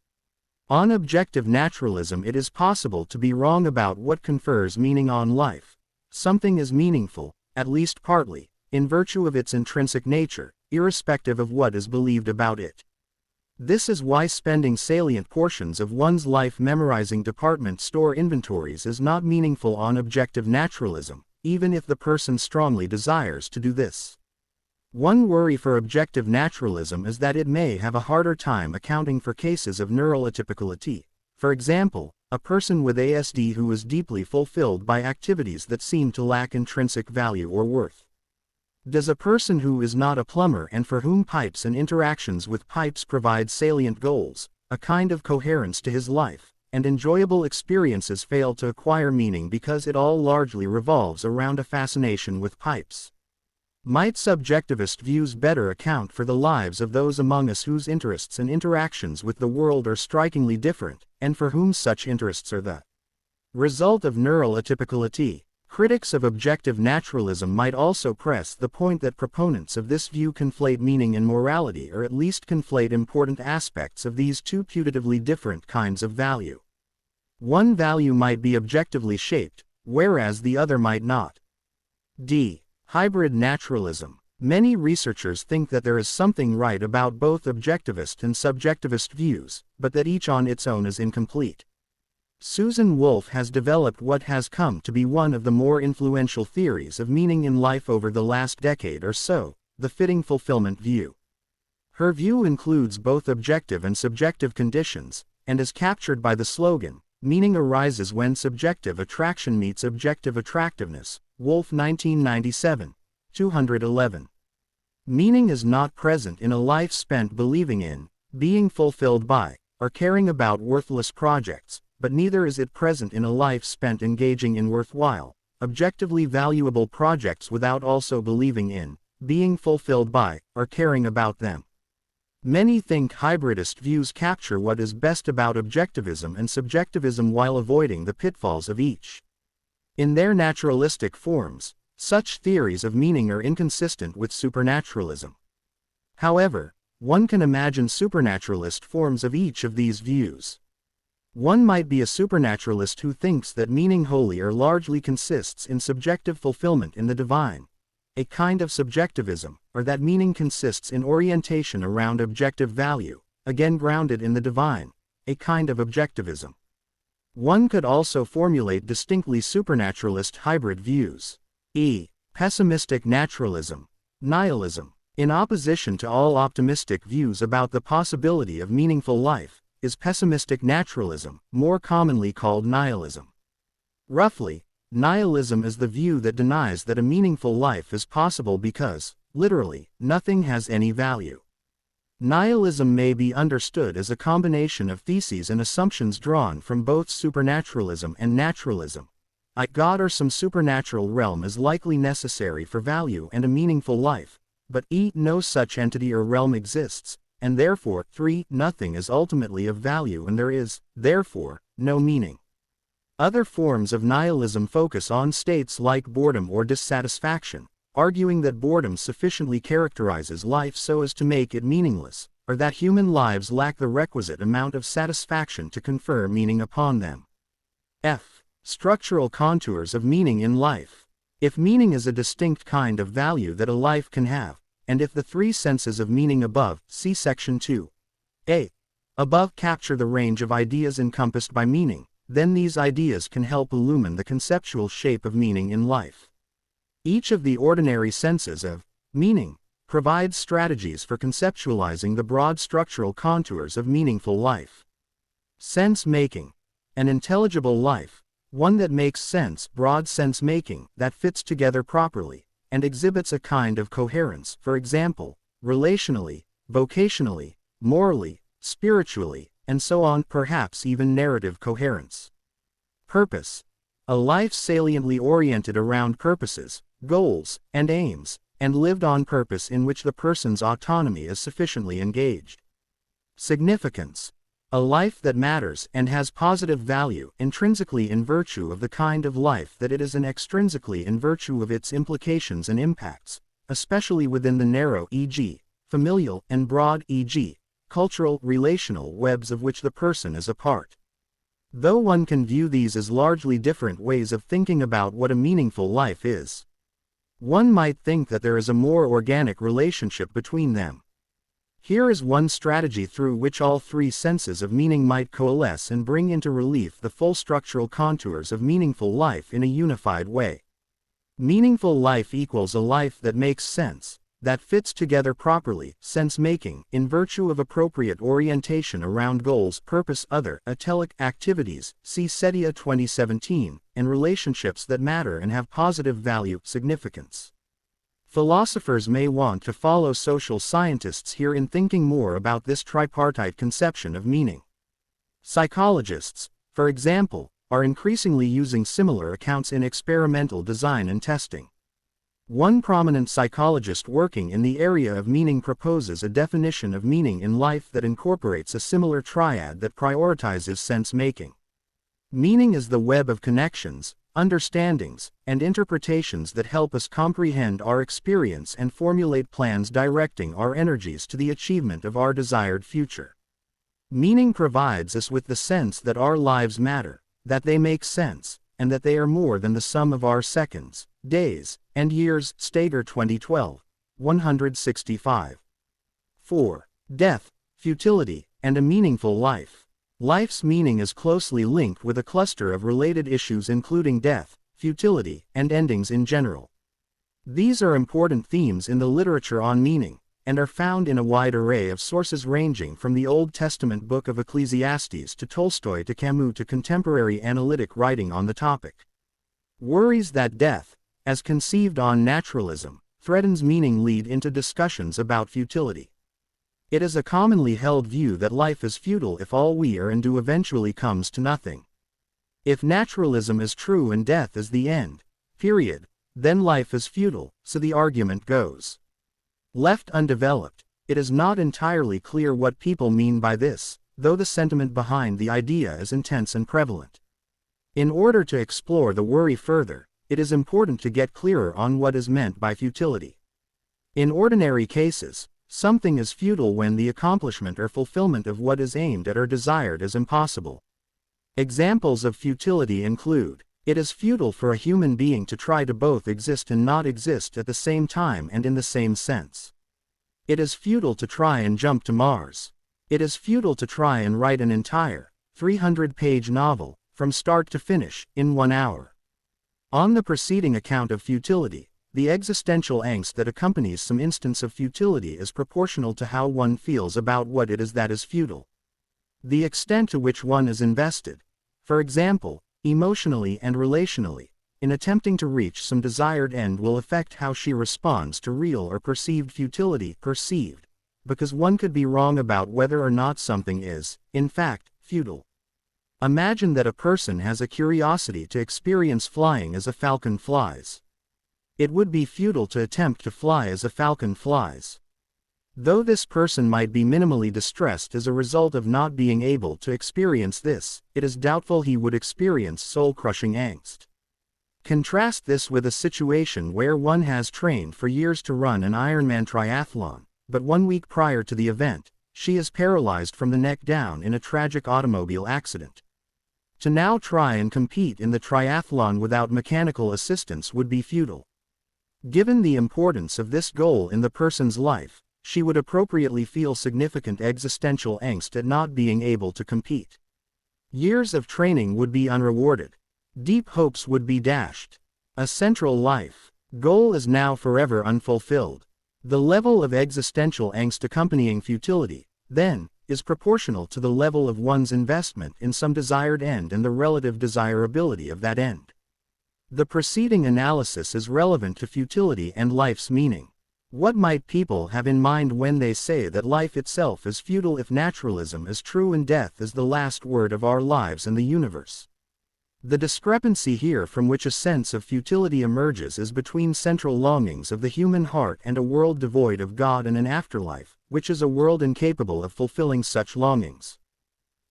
On objective naturalism, it is possible to be wrong about what confers meaning on life. Something is meaningful, at least partly, in virtue of its intrinsic nature, irrespective of what is believed about it. This is why spending salient portions of one's life memorizing department store inventories is not meaningful on objective naturalism, even if the person strongly desires to do this. One worry for objective naturalism is that it may have a harder time accounting for cases of neural atypicality. For example, a person with ASD who is deeply fulfilled by activities that seem to lack intrinsic value or worth. Does a person who is not a plumber and for whom pipes and interactions with pipes provide salient goals, a kind of coherence to his life, and enjoyable experiences fail to acquire meaning because it all largely revolves around a fascination with pipes? Might subjectivist views better account for the lives of those among us whose interests and interactions with the world are strikingly different, and for whom such interests are the result of neural atypicality? Critics of objective naturalism might also press the point that proponents of this view conflate meaning and morality, or at least conflate important aspects of these two putatively different kinds of value. One value might be objectively shaped, whereas the other might not. D. Hybrid naturalism. Many researchers think that there is something right about both objectivist and subjectivist views, but that each on its own is incomplete. Susan Wolf has developed what has come to be one of the more influential theories of meaning in life over the last decade or so, the fitting fulfillment view. Her view includes both objective and subjective conditions, and is captured by the slogan, "Meaning arises when subjective attraction meets objective attractiveness," Wolf 1997, 211. Meaning is not present in a life spent believing in, being fulfilled by, or caring about worthless projects, but neither is it present in a life spent engaging in worthwhile, objectively valuable projects without also believing in, being fulfilled by, or caring about them. Many think hybridist views capture what is best about objectivism and subjectivism while avoiding the pitfalls of each. In their naturalistic forms, such theories of meaning are inconsistent with supernaturalism. However, one can imagine supernaturalist forms of each of these views. One might be a supernaturalist who thinks that meaning wholly or largely consists in subjective fulfillment in the divine, a kind of subjectivism, or that meaning consists in orientation around objective value, again grounded in the divine, a kind of objectivism. One could also formulate distinctly supernaturalist hybrid views. E. Pessimistic naturalism, nihilism. In opposition to all optimistic views about the possibility of meaningful life, is pessimistic naturalism, more commonly called nihilism. Roughly, nihilism is the view that denies that a meaningful life is possible because, literally, nothing has any value. Nihilism may be understood as a combination of theses and assumptions drawn from both supernaturalism and naturalism. A god or some supernatural realm is likely necessary for value and a meaningful life, but no such entity or realm exists, and therefore, 3. Nothing is ultimately of value and there is, therefore, no meaning. Other forms of nihilism focus on states like boredom or dissatisfaction, arguing that boredom sufficiently characterizes life so as to make it meaningless, or that human lives lack the requisite amount of satisfaction to confer meaning upon them. F. Structural contours of meaning in life. If meaning is a distinct kind of value that a life can have, and if the three senses of meaning above, see section 2a, above capture the range of ideas encompassed by meaning, then these ideas can help illumine the conceptual shape of meaning in life. Each of the ordinary senses of meaning provides strategies for conceptualizing the broad structural contours of meaningful life. Sense making. An intelligible life, one that makes sense, broad sense making, that fits together properly, and exhibits a kind of coherence, for example, relationally, vocationally, morally, spiritually, and so on, perhaps even narrative coherence. Purpose. A life saliently oriented around purposes, goals, and aims, and lived on purpose in which the person's autonomy is sufficiently engaged. Significance. A life that matters and has positive value intrinsically in virtue of the kind of life that it is and extrinsically in virtue of its implications and impacts, especially within the narrow e.g., familial and broad e.g., cultural, relational webs of which the person is a part. Though one can view these as largely different ways of thinking about what a meaningful life is, one might think that there is a more organic relationship between them. Here is one strategy through which all three senses of meaning might coalesce and bring into relief the full structural contours of meaningful life in a unified way. Meaningful life equals a life that makes sense, that fits together properly, sense-making, in virtue of appropriate orientation around goals, purpose, other, italic, activities, see Setia 2017, and relationships that matter and have positive value, significance. Philosophers may want to follow social scientists here in thinking more about this tripartite conception of meaning. Psychologists, for example, are increasingly using similar accounts in experimental design and testing. One prominent psychologist working in the area of meaning proposes a definition of meaning in life that incorporates a similar triad that prioritizes sense-making. Meaning is the web of connections, understandings, and interpretations that help us comprehend our experience and formulate plans directing our energies to the achievement of our desired future. Meaning provides us with the sense that our lives matter, that they make sense, and that they are more than the sum of our seconds, days, and years. Stager 2012, 165. 4. Death, futility, and a meaningful life. Life's meaning is closely linked with a cluster of related issues including death, futility, and endings in general. These are important themes in the literature on meaning, and are found in a wide array of sources ranging from the Old Testament book of Ecclesiastes to Tolstoy to Camus to contemporary analytic writing on the topic. Worries that death, as conceived on naturalism, threatens meaning lead into discussions about futility. It is a commonly held view that life is futile if all we are and do eventually comes to nothing. If naturalism is true and death is the end, period, then life is futile, so the argument goes. Left undeveloped, it is not entirely clear what people mean by this, though the sentiment behind the idea is intense and prevalent. In order to explore the worry further, it is important to get clearer on what is meant by futility. In ordinary cases, something is futile when the accomplishment or fulfillment of what is aimed at or desired is impossible. Examples of futility include: it is futile for a human being to try to both exist and not exist at the same time and in the same sense. It is futile to try and jump to Mars. It is futile to try and write an entire, 300-page novel, from start to finish, in 1 hour. On the preceding account of futility, the existential angst that accompanies some instance of futility is proportional to how one feels about what it is that is futile. The extent to which one is invested, for example, emotionally and relationally, in attempting to reach some desired end will affect how she responds to real or perceived futility. Perceived, because one could be wrong about whether or not something is, in fact, futile. Imagine that a person has a curiosity to experience flying as a falcon flies. It would be futile to attempt to fly as a falcon flies. Though this person might be minimally distressed as a result of not being able to experience this, it is doubtful he would experience soul-crushing angst. Contrast this with a situation where one has trained for years to run an Ironman triathlon, but 1 week prior to the event, she is paralyzed from the neck down in a tragic automobile accident. To now try and compete in the triathlon without mechanical assistance would be futile. Given the importance of this goal in the person's life, she would appropriately feel significant existential angst at not being able to compete. Years of training would be unrewarded. Deep hopes would be dashed. A central life goal is now forever unfulfilled. The level of existential angst accompanying futility, then, is proportional to the level of one's investment in some desired end and the relative desirability of that end. The preceding analysis is relevant to futility and life's meaning. What might people have in mind when they say that life itself is futile if naturalism is true and death is the last word of our lives and the universe? The discrepancy here from which a sense of futility emerges is between central longings of the human heart and a world devoid of God and an afterlife, which is a world incapable of fulfilling such longings.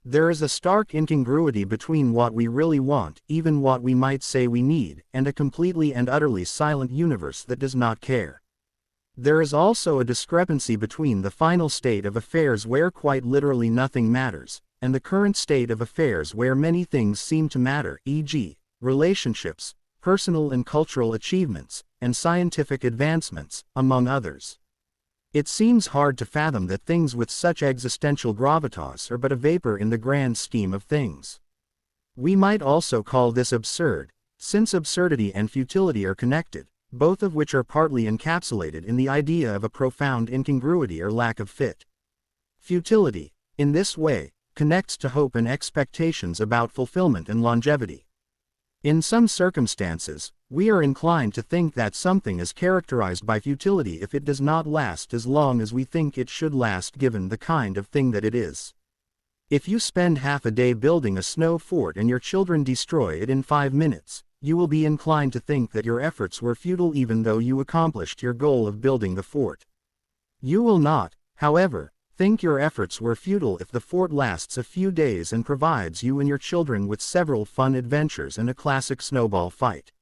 There is a stark incongruity between what we really want, even what we might say we need, and a completely and utterly silent universe that does not care. There is also a discrepancy between the final state of affairs where quite literally nothing matters, and the current state of affairs where many things seem to matter, e.g., relationships, personal and cultural achievements, and scientific advancements, among others. It seems hard to fathom that things with such existential gravitas are but a vapor in the grand scheme of things. We might also call this absurd, since absurdity and futility are connected, both of which are partly encapsulated in the idea of a profound incongruity or lack of fit. Futility, in this way, connects to hope and expectations about fulfillment and longevity. In some circumstances, we are inclined to think that something is characterized by futility if it does not last as long as we think it should last given the kind of thing that it is. If you spend half a day building a snow fort and your children destroy it in 5 minutes, you will be inclined to think that your efforts were futile even though you accomplished your goal of building the fort. You will not, however, Think your efforts were futile if the fort lasts a few days and provides you and your children with several fun adventures and a classic snowball fight.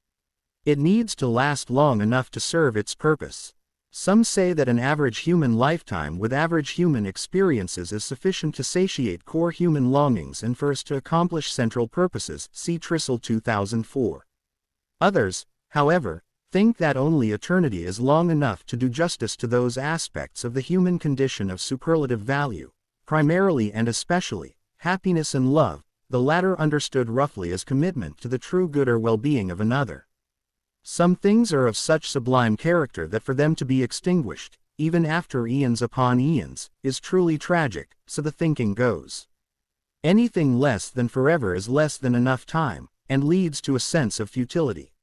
It needs to last long enough to serve its purpose. Some say that an average human lifetime with average human experiences is sufficient to satiate core human longings and for us to accomplish central purposes. See Trissel 2004. Others, however, think that only eternity is long enough to do justice to those aspects of the human condition of superlative value, primarily and especially, happiness and love, the latter understood roughly as commitment to the true good or well-being of another. Some things are of such sublime character that for them to be extinguished, even after eons upon eons, is truly tragic, so the thinking goes. Anything less than forever is less than enough time, and leads to a sense of futility.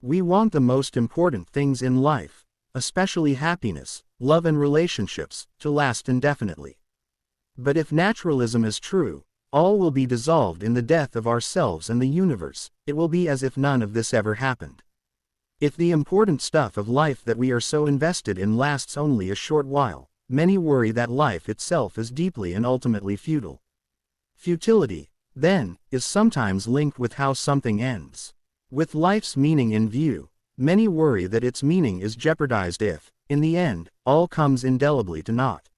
We want the most important things in life, especially happiness, love and relationships, to last indefinitely. But if naturalism is true, all will be dissolved in the death of ourselves and the universe. It will be as if none of this ever happened. If the important stuff of life that we are so invested in lasts only a short while, many worry that life itself is deeply and ultimately futile. Futility, then, is sometimes linked with how something ends. With life's meaning in view, many worry that its meaning is jeopardized if, in the end, all comes indelibly to naught.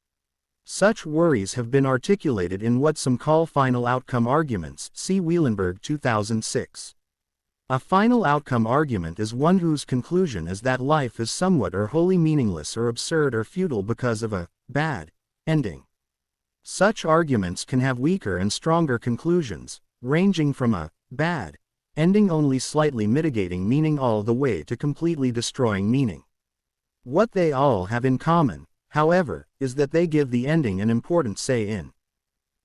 Such worries have been articulated in what some call final outcome arguments. See Wielenberg 2006. A final outcome argument is one whose conclusion is that life is somewhat or wholly meaningless or absurd or futile because of a bad ending. Such arguments can have weaker and stronger conclusions, ranging from a bad ending only slightly mitigating meaning all the way to completely destroying meaning. What they all have in common, however, is that they give the ending an important say in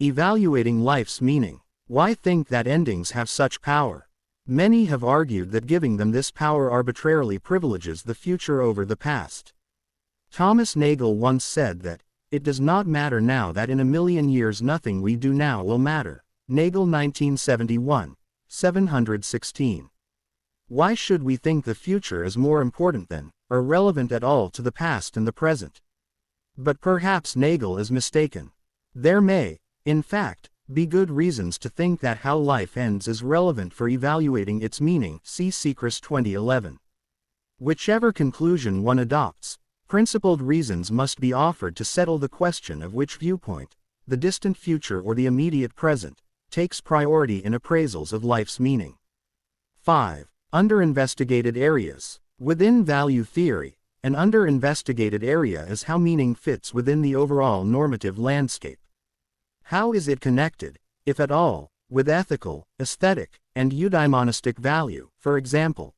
evaluating life's meaning. Why think that endings have such power? Many have argued that giving them this power arbitrarily privileges the future over the past. Thomas Nagel once said that, "It does not matter now that in a million years nothing we do now will matter." Nagel 1971, 716. Why should we think the future is more important than, or relevant at all to the past and the present? But perhaps Nagel is mistaken. There may, in fact, be good reasons to think that how life ends is relevant for evaluating its meaning. See Sechrest 2011. Whichever conclusion one adopts, principled reasons must be offered to settle the question of which viewpoint, the distant future or the immediate present, takes priority in appraisals of life's meaning. 5. Underinvestigated areas. Within value theory, an underinvestigated area is how meaning fits within the overall normative landscape. How is it connected, if at all, with ethical, aesthetic, and eudaimonistic value? For example,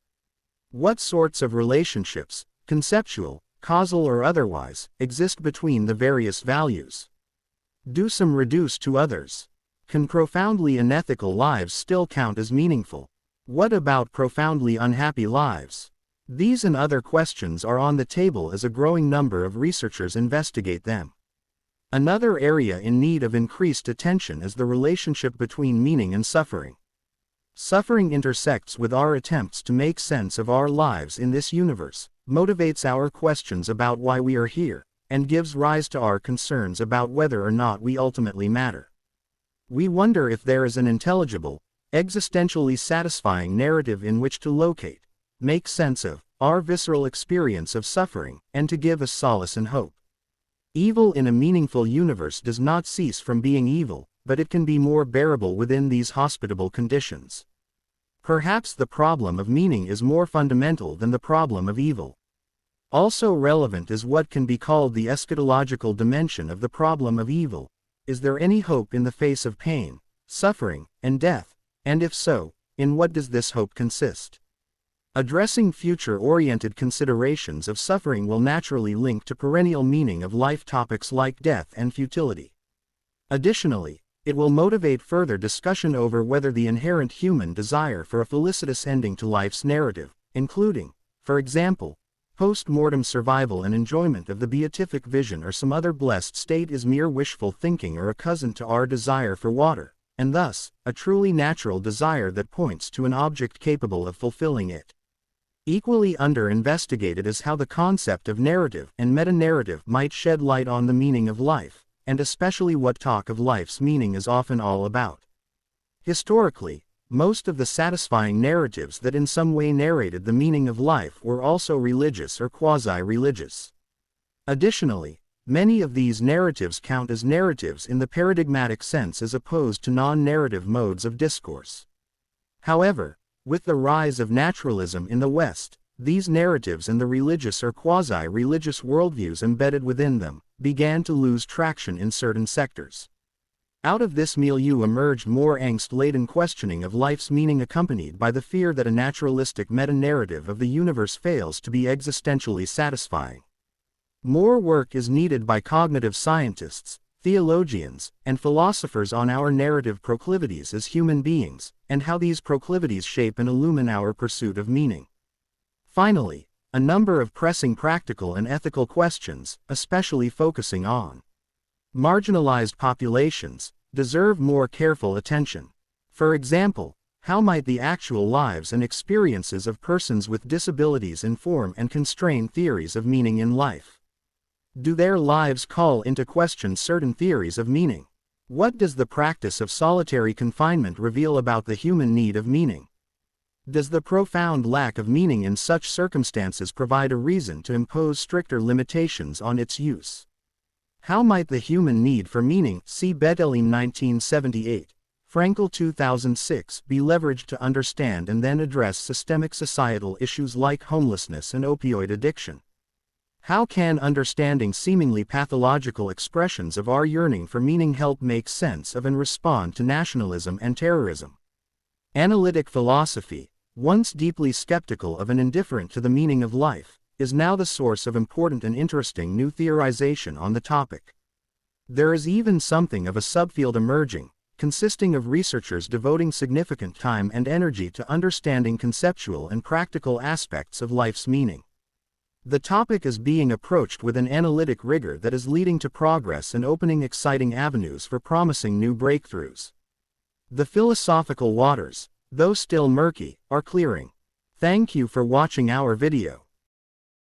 what sorts of relationships, conceptual, causal or otherwise, exist between the various values? Do some reduce to others? Can profoundly unethical lives still count as meaningful? What about profoundly unhappy lives? These and other questions are on the table as a growing number of researchers investigate them. Another area in need of increased attention is the relationship between meaning and suffering. Suffering intersects with our attempts to make sense of our lives in this universe, motivates our questions about why we are here, and gives rise to our concerns about whether or not we ultimately matter. We wonder if there is an intelligible, existentially satisfying narrative in which to locate, make sense of, our visceral experience of suffering, and to give us solace and hope. Evil in a meaningful universe does not cease from being evil, but it can be more bearable within these hospitable conditions. Perhaps the problem of meaning is more fundamental than the problem of evil. Also relevant is what can be called the eschatological dimension of the problem of evil. Is there any hope in the face of pain, suffering, and death? And if so, in what does this hope consist? Addressing future-oriented considerations of suffering will naturally link to perennial meaning of life topics like death and futility. Additionally, it will motivate further discussion over whether the inherent human desire for a felicitous ending to life's narrative, including, for example, post-mortem survival and enjoyment of the beatific vision or some other blessed state, is mere wishful thinking or a cousin to our desire for water, and thus, a truly natural desire that points to an object capable of fulfilling it. Equally under-investigated is how the concept of narrative and meta-narrative might shed light on the meaning of life, and especially what talk of life's meaning is often all about. Historically, most of the satisfying narratives that in some way narrated the meaning of life were also religious or quasi-religious. Additionally, many of these narratives count as narratives in the paradigmatic sense as opposed to non-narrative modes of discourse. However, with the rise of naturalism in the West, these narratives and the religious or quasi-religious worldviews embedded within them began to lose traction in certain sectors. Out of this milieu emerged more angst-laden questioning of life's meaning accompanied by the fear that a naturalistic meta-narrative of the universe fails to be existentially satisfying. More work is needed by cognitive scientists, theologians, and philosophers on our narrative proclivities as human beings, and how these proclivities shape and illumine our pursuit of meaning. Finally, a number of pressing practical and ethical questions, especially focusing on marginalized populations, deserve more careful attention. For example, how might the actual lives and experiences of persons with disabilities inform and constrain theories of meaning in life? Do their lives call into question certain theories of meaning? What does the practice of solitary confinement reveal about the human need of meaning? Does the profound lack of meaning in such circumstances provide a reason to impose stricter limitations on its use? How might the human need for meaning, see Bettelheim 1978, Frankel 2006, be leveraged to understand and then address systemic societal issues like homelessness and opioid addiction? How can understanding seemingly pathological expressions of our yearning for meaning help make sense of and respond to nationalism and terrorism? Analytic philosophy, once deeply skeptical of and indifferent to the meaning of life, is now the source of important and interesting new theorization on the topic. There is even something of a subfield emerging, consisting of researchers devoting significant time and energy to understanding conceptual and practical aspects of life's meaning. The topic is being approached with an analytic rigor that is leading to progress and opening exciting avenues for promising new breakthroughs. The philosophical waters, though still murky, are clearing. Thank you for watching our video.